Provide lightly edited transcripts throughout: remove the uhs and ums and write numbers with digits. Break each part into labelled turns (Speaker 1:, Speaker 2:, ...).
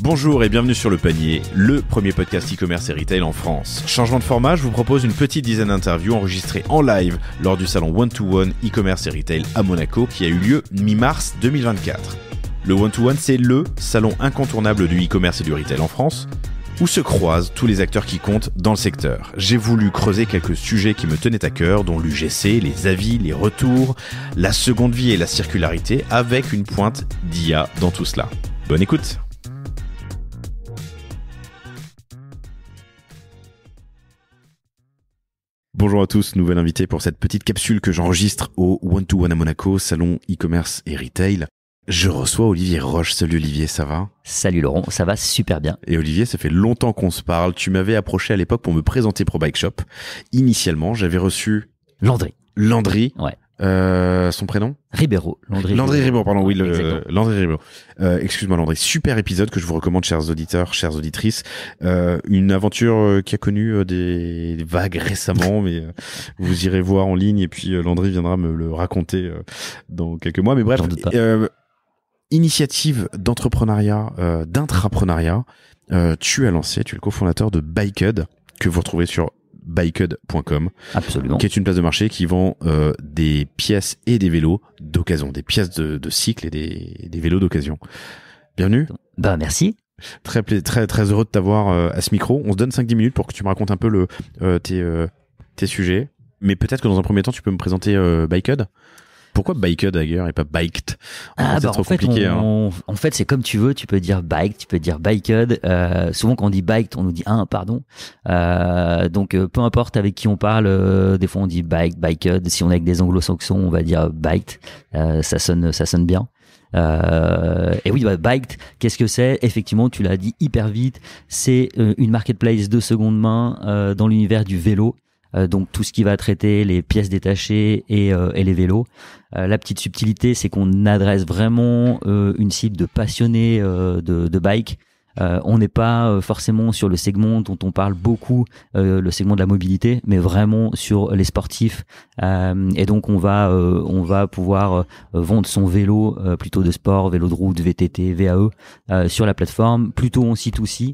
Speaker 1: Bonjour et bienvenue sur Le Panier, le premier podcast e-commerce et retail en France. Changement de format, je vous propose une petite dizaine d'interviews enregistrées en live lors du salon One-to-One e-commerce et retail à Monaco qui a eu lieu mi-mars 2024. Le One-to-One, c'est le salon incontournable du e-commerce et du retail en France, où se croisent tous les acteurs qui comptent dans le secteur. J'ai voulu creuser quelques sujets qui me tenaient à cœur, dont l'UGC, les avis, les retours, la seconde vie et la circularité, avec une pointe d'IA dans tout cela. Bonne écoute! Bonjour à tous, nouvel invité pour cette petite capsule que j'enregistre au One-to-One à Monaco, salon e-commerce et retail. Je reçois Olivier Roche. Salut Olivier, ça va ?
Speaker 2: Salut Laurent, ça va super bien.
Speaker 1: Et Olivier, ça fait longtemps qu'on se parle. Tu m'avais approché à l'époque pour me présenter ProBike Shop. Initialement, j'avais reçu... Landry.
Speaker 2: Ouais.
Speaker 1: Son prénom ?
Speaker 2: Ribeiro.
Speaker 1: Landry Ribeiro, pardon, oui, Landry Ribeiro. Excuse-moi Landry, super épisode que je vous recommande, chers auditeurs, chères auditrices. Une aventure qui a connu des vagues récemment, mais vous irez voir en ligne et puis Landry viendra me le raconter dans quelques mois. Mais bref, initiative d'entrepreneuriat, d'intrapreneuriat, tu es le cofondateur de Biked, que vous retrouvez sur biked.com.
Speaker 2: Absolument.
Speaker 1: Qui est une place de marché qui vend des pièces et des vélos d'occasion, des pièces de cycle et des vélos d'occasion. Bienvenue.
Speaker 2: Bah merci.
Speaker 1: Très heureux de t'avoir à ce micro. On se donne 5-10 minutes pour que tu me racontes un peu tes sujets. Mais peut-être que dans un premier temps, tu peux me présenter Biked. Pourquoi Biked d'ailleurs et pas Biked?
Speaker 2: En fait, c'est comme tu veux. Tu peux dire bike, tu peux dire Biked. Souvent, quand on dit biked, on nous dit pardon. Donc, peu importe avec qui on parle, des fois on dit bike, Biked. Si on est avec des anglo-saxons, on va dire biked. Ça sonne bien. Et oui, biked, qu'est-ce que c'est? Effectivement, tu l'as dit hyper vite. C'est une marketplace de seconde main dans l'univers du vélo. Donc tout ce qui va traiter les pièces détachées et les vélos. La petite subtilité, c'est qu'on adresse vraiment une cible de passionnés de bike. On n'est pas forcément sur le segment dont on parle beaucoup, le segment de la mobilité, mais vraiment sur les sportifs. Et donc on va pouvoir vendre son vélo plutôt de sport, vélo de route, VTT, VAE sur la plateforme, plutôt en C2C.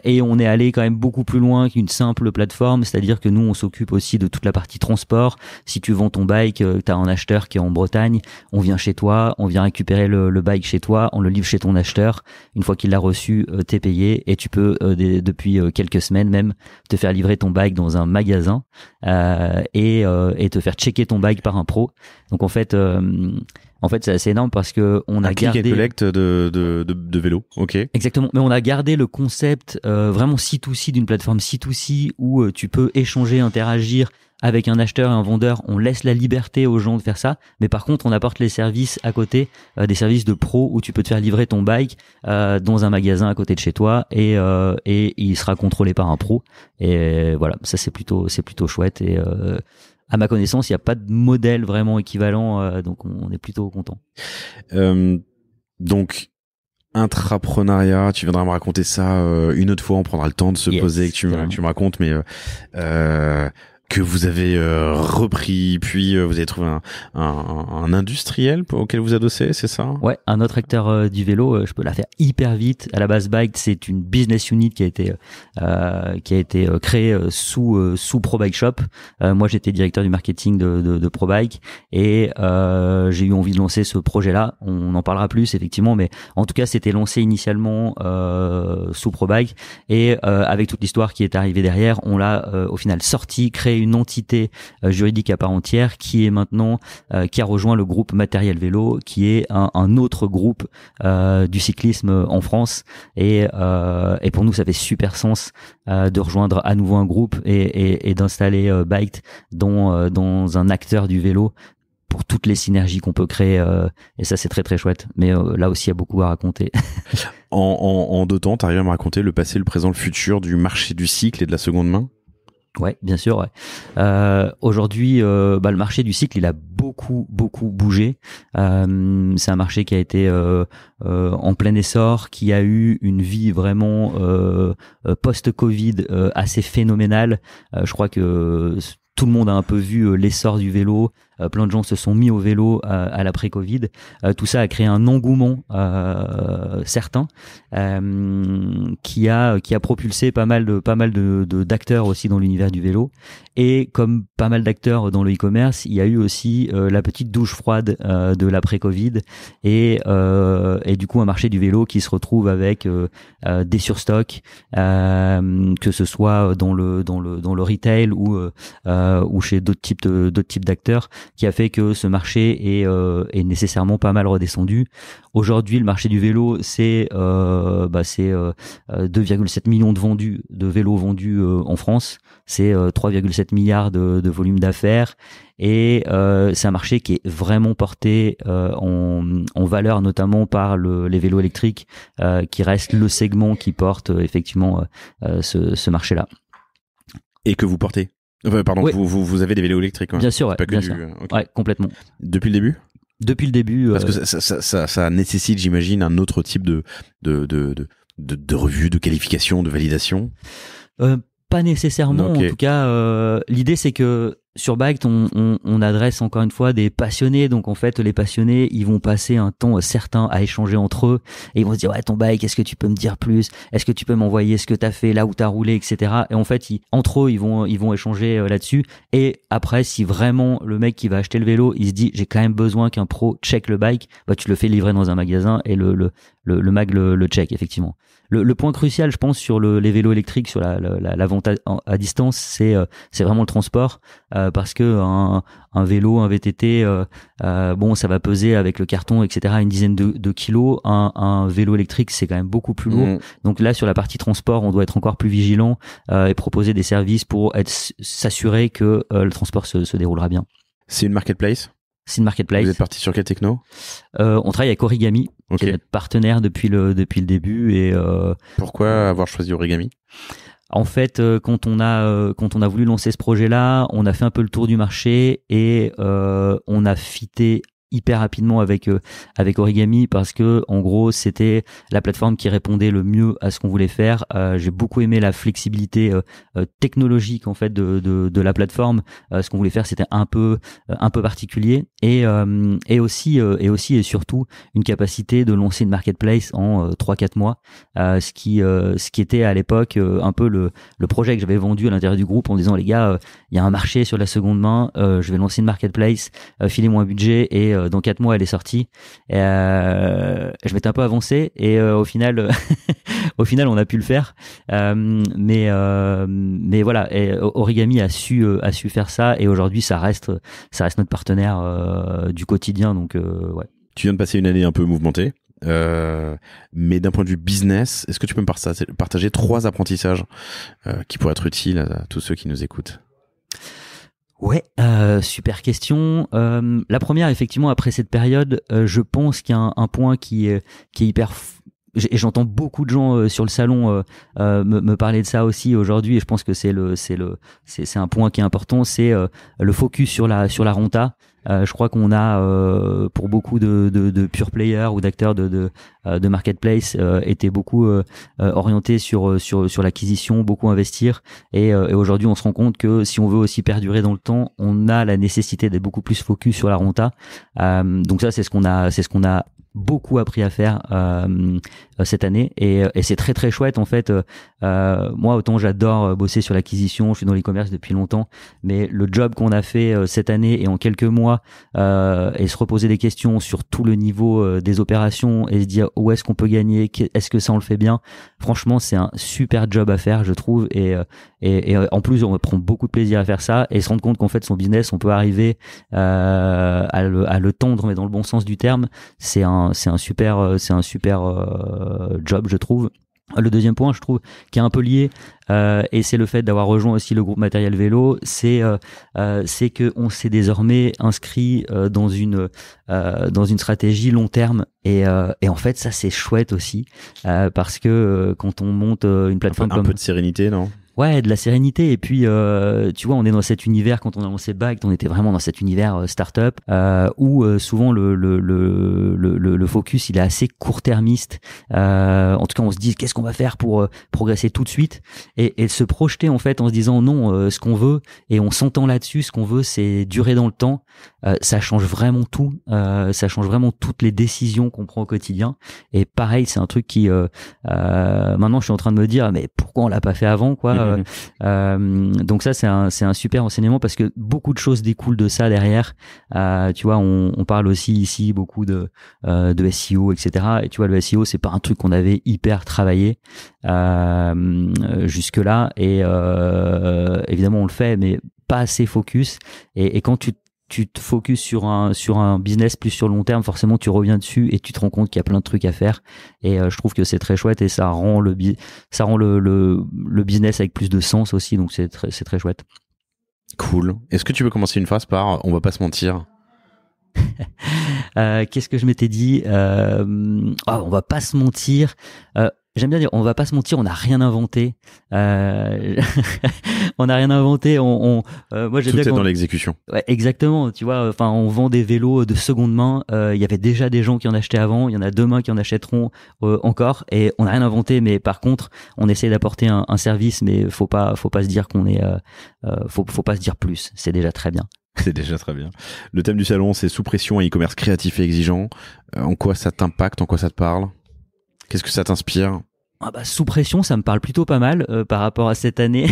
Speaker 2: Et on est allé quand même beaucoup plus loin qu'une simple plateforme, c'est-à-dire que nous on s'occupe aussi de toute la partie transport. Si tu vends ton bike, t'as un acheteur qui est en Bretagne, on vient chez toi, on vient récupérer le bike chez toi, on le livre chez ton acheteur. Une fois qu'il l'a reçu, t'es payé et tu peux depuis quelques semaines même te faire livrer ton bike dans un magasin et te faire checker ton bike par un pro. Donc en fait c'est assez énorme parce que on a gardé
Speaker 1: click and collect de vélo. OK.
Speaker 2: Exactement, mais on a gardé le concept vraiment C2C d'une plateforme C2C où tu peux échanger, interagir avec un acheteur et un vendeur. On laisse la liberté aux gens de faire ça, mais par contre on apporte les services à côté, des services de pro où tu peux te faire livrer ton bike dans un magasin à côté de chez toi et il sera contrôlé par un pro. Et voilà, ça c'est plutôt chouette. Et à ma connaissance, il n'y a pas de modèle vraiment équivalent, donc on est plutôt content.
Speaker 1: Donc intrapreneuriat, tu viendras me raconter ça une autre fois, on prendra le temps de se poser et que tu me racontes, mais que vous avez repris, puis vous avez trouvé un industriel auquel vous adossez, c'est ça?
Speaker 2: Ouais, un autre acteur du vélo, je peux la faire hyper vite. À la base, Biked, c'est une business unit qui a été créée sous ProBike Shop. Moi, j'étais directeur du marketing de ProBike et j'ai eu envie de lancer ce projet-là. On en parlera plus effectivement, mais en tout cas, c'était lancé initialement sous ProBike et avec toute l'histoire qui est arrivée derrière, on l'a au final sorti, créé une entité juridique à part entière qui est maintenant qui a rejoint le groupe Matériel Vélo, qui est un autre groupe du cyclisme en France et pour nous ça fait super sens de rejoindre à nouveau un groupe et d'installer Biked dans un acteur du vélo pour toutes les synergies qu'on peut créer et ça c'est très très chouette, mais là aussi il y a beaucoup à raconter.
Speaker 1: En 2 temps, t'arrives à me raconter le passé, le présent, le futur du marché du cycle et de la seconde main?
Speaker 2: Ouais, bien sûr. Ouais. Aujourd'hui, le marché du cycle, il a beaucoup bougé. C'est un marché qui a été en plein essor, qui a eu une vie vraiment post-Covid assez phénoménale. Je crois que tout le monde a un peu vu l'essor du vélo, plein de gens se sont mis au vélo à l'après-Covid. Tout ça a créé un engouement certain qui a propulsé pas mal d'acteurs aussi dans l'univers du vélo. Et comme pas mal d'acteurs dans le e-commerce, il y a eu aussi la petite douche froide de l'après-Covid et du coup un marché du vélo qui se retrouve avec des surstocks, que ce soit dans le retail ou chez d'autres types d'acteurs, qui a fait que ce marché est nécessairement pas mal redescendu. Aujourd'hui, le marché du vélo, c'est 2,7 millions de vélos vendus en France. C'est 3,7 milliards de volume d'affaires. Et c'est un marché qui est vraiment porté en valeur, notamment par les vélos électriques, qui reste le segment qui porte effectivement ce marché-là.
Speaker 1: Et que vous portez pardon, oui. vous avez des vélos électriques.
Speaker 2: Bien sûr, ouais,
Speaker 1: pas que
Speaker 2: bien sûr.
Speaker 1: Okay.
Speaker 2: Ouais, complètement.
Speaker 1: Depuis le début ?
Speaker 2: Depuis le début.
Speaker 1: Parce que ça nécessite, j'imagine, un autre type de revue, de qualification, de validation.
Speaker 2: Pas nécessairement. Okay. En tout cas, l'idée c'est que sur Biked, on adresse encore une fois des passionnés. Donc en fait, les passionnés, ils vont passer un temps certain à échanger entre eux et ils vont se dire ouais, ton bike, est-ce que tu peux me dire plus ? Est-ce que tu peux m'envoyer ce que t'as fait, là où t'as roulé, etc. Et en fait, entre eux, ils vont échanger là-dessus. Et après, si vraiment le mec qui va acheter le vélo, il se dit j'ai quand même besoin qu'un pro check le bike, bah tu le fais livrer dans un magasin et le mag le check effectivement. Le point crucial, je pense, sur les vélos électriques, sur la vente à distance, c'est vraiment le transport, parce que un vélo, un VTT, bon, ça va peser avec le carton, etc., une dizaine de kilos. Un vélo électrique, c'est quand même beaucoup plus lourd. Donc là, sur la partie transport, on doit être encore plus vigilant et proposer des services pour s'assurer que le transport se déroulera bien.
Speaker 1: C'est une marketplace ?
Speaker 2: C'est une marketplace.
Speaker 1: Vous êtes parti sur quelle techno ?
Speaker 2: On travaille avec Origami, qui est notre partenaire depuis le début. Et
Speaker 1: pourquoi avoir choisi Origami ?
Speaker 2: En fait, quand on a voulu lancer ce projet-là, on a fait un peu le tour du marché et on a fité hyper rapidement avec Origami parce que en gros c'était la plateforme qui répondait le mieux à ce qu'on voulait faire. J'ai beaucoup aimé la flexibilité technologique en fait de la plateforme. Ce qu'on voulait faire c'était un peu particulier et aussi et surtout une capacité de lancer une marketplace en 3-4 mois, ce qui était à l'époque un peu le projet que j'avais vendu à l'intérieur du groupe en disant les gars, il y a un marché sur la seconde main, je vais lancer une marketplace, filez-moi un budget et dans 4 mois elle est sortie. Je m'étais un peu avancé et au final on a pu le faire, mais voilà, et Origami a su faire ça et aujourd'hui ça reste notre partenaire du quotidien, donc ouais.
Speaker 1: Tu viens de passer une année un peu mouvementée, mais d'un point de vue business, est-ce que tu peux me partager 3 apprentissages qui pourraient être utiles à tous ceux qui nous écoutent ?
Speaker 2: Ouais, super question. La première, effectivement, après cette période, je pense qu'il y a un point qui est hyper et j'entends beaucoup de gens sur le salon me parler de ça aussi aujourd'hui, et je pense que c'est un point qui est important, c'est le focus sur la renta. Je crois qu'on a pour beaucoup de pure players ou d'acteurs de marketplace été beaucoup orientés sur l'acquisition, beaucoup investir, et aujourd'hui on se rend compte que si on veut aussi perdurer dans le temps, on a la nécessité d'être beaucoup plus focus sur la renta. Donc ça c'est ce qu'on a beaucoup appris à faire cette année, et c'est très très chouette en fait. Moi autant j'adore bosser sur l'acquisition, je suis dans l'e-commerce depuis longtemps, mais le job qu'on a fait cette année et en quelques mois, et se reposer des questions sur tout le niveau des opérations et se dire où est-ce qu'on peut gagner, est-ce que ça on le fait bien, franchement c'est un super job à faire je trouve, et en plus on prend beaucoup de plaisir à faire ça et se rendre compte qu'en fait son business on peut arriver à le tendre, mais dans le bon sens du terme. C'est un super job je trouve. Le deuxième point, je trouve, qui est un peu lié, et c'est le fait d'avoir rejoint aussi le groupe Matériel Vélo, c'est que on s'est désormais inscrit dans une stratégie long terme, et en fait ça c'est chouette aussi, parce que quand on monte une plateforme
Speaker 1: un peu de sérénité, non ?
Speaker 2: Ouais, de la sérénité. Et puis, tu vois, on est dans cet univers, quand on a lancé Biked, on était vraiment dans cet univers startup où souvent le focus, il est assez court-termiste. En tout cas, on se dit, qu'est-ce qu'on va faire pour progresser tout de suite et se projeter, en fait, en se disant, non, ce qu'on veut, et on s'entend là-dessus, ce qu'on veut, c'est durer dans le temps. Ça change vraiment tout. Ça change vraiment toutes les décisions qu'on prend au quotidien. Et pareil, c'est un truc qui, maintenant, je suis en train de me dire, mais pourquoi on l'a pas fait avant, quoi. Donc ça, c'est un super enseignement parce que beaucoup de choses découlent de ça derrière. Tu vois, on parle aussi ici beaucoup de SEO, etc. Et tu vois, le SEO, c'est pas un truc qu'on avait hyper travaillé jusque là. Et évidemment, on le fait, mais pas assez focus. Et quand tu te focuses sur un business plus sur le long terme, forcément tu reviens dessus et tu te rends compte qu'il y a plein de trucs à faire. Et je trouve que c'est très chouette et ça rend le business avec plus de sens aussi. Donc c'est très chouette.
Speaker 1: Cool. Est-ce que tu veux commencer une phrase par on va pas se mentir?
Speaker 2: Qu'est-ce que je m'étais dit? On va pas se mentir. J'aime bien dire, on va pas se mentir, on n'a rien inventé. On n'a rien inventé. Moi,
Speaker 1: tout est dans l'exécution.
Speaker 2: Ouais, exactement. Tu vois, enfin, on vend des vélos de seconde main. Il y avait déjà des gens qui en achetaient avant. Il y en a demain qui en achèteront encore. Et on n'a rien inventé. Mais par contre, on essaie d'apporter un service. Mais faut pas se dire qu'on est. Faut pas se dire plus. C'est déjà très bien.
Speaker 1: C'est déjà très bien. Le thème du salon, c'est sous pression et e-commerce créatif et exigeant. En quoi ça t'impacte? En quoi ça te parle? Qu'est-ce que ça t'inspire?
Speaker 2: Sous pression, ça me parle plutôt pas mal par rapport à cette année.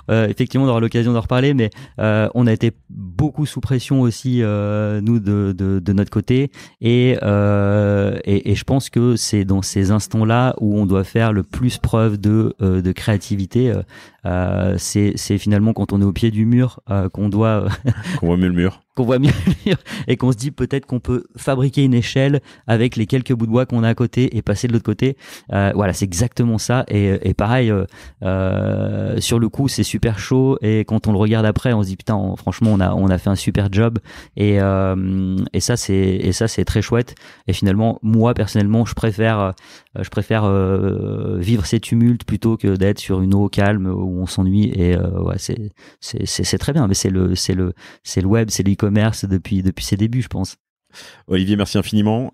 Speaker 2: Effectivement, on aura l'occasion d'en reparler, mais on a été beaucoup sous pression aussi nous de notre côté, et je pense que c'est dans ces instants-là où on doit faire le plus preuve de créativité. C'est finalement quand on est au pied du mur qu'on doit
Speaker 1: qu'on voit mieux le mur.
Speaker 2: Qu'on voit mieux le mur et qu'on se dit peut-être qu'on peut fabriquer une échelle avec les quelques bouts de bois qu'on a à côté et passer de l'autre côté. Voilà, c'est exactement ça. Et pareil, sur le coup, c'est super chaud. Et quand on le regarde après, on se dit putain, franchement, on a fait un super job. Et ça, c'est très chouette. Et finalement, moi personnellement, je préfère vivre ces tumultes plutôt que d'être sur une eau calme où on s'ennuie. Et ouais, c'est très bien. Mais c'est le web, c'est l'e-commerce depuis ses débuts, je pense.
Speaker 1: Olivier, merci infiniment.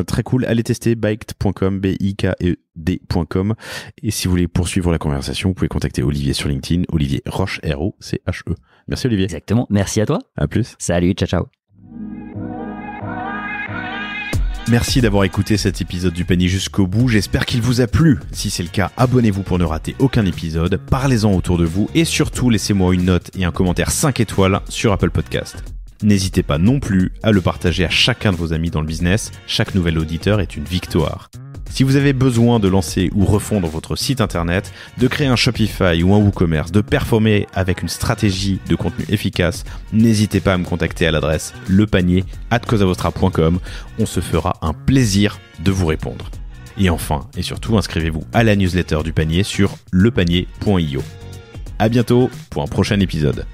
Speaker 1: Très cool. Allez tester biked.com, biked.com. Et si vous voulez poursuivre la conversation, vous pouvez contacter Olivier sur LinkedIn. Olivier Roche, R-O-C-H-E. Merci Olivier.
Speaker 2: Exactement. Merci à toi.
Speaker 1: À plus.
Speaker 2: Salut, ciao.
Speaker 1: Merci d'avoir écouté cet épisode du panier jusqu'au bout. J'espère qu'il vous a plu. Si c'est le cas, abonnez-vous pour ne rater aucun épisode. Parlez-en autour de vous et surtout, laissez-moi une note et un commentaire 5 étoiles sur Apple Podcast. N'hésitez pas non plus à le partager à chacun de vos amis dans le business. Chaque nouvel auditeur est une victoire. Si vous avez besoin de lancer ou refondre votre site internet, de créer un Shopify ou un WooCommerce, de performer avec une stratégie de contenu efficace, n'hésitez pas à me contacter à l'adresse lepanier@cosavostra.com. On se fera un plaisir de vous répondre. Et enfin, et surtout, inscrivez-vous à la newsletter du panier sur lepanier.io. À bientôt pour un prochain épisode.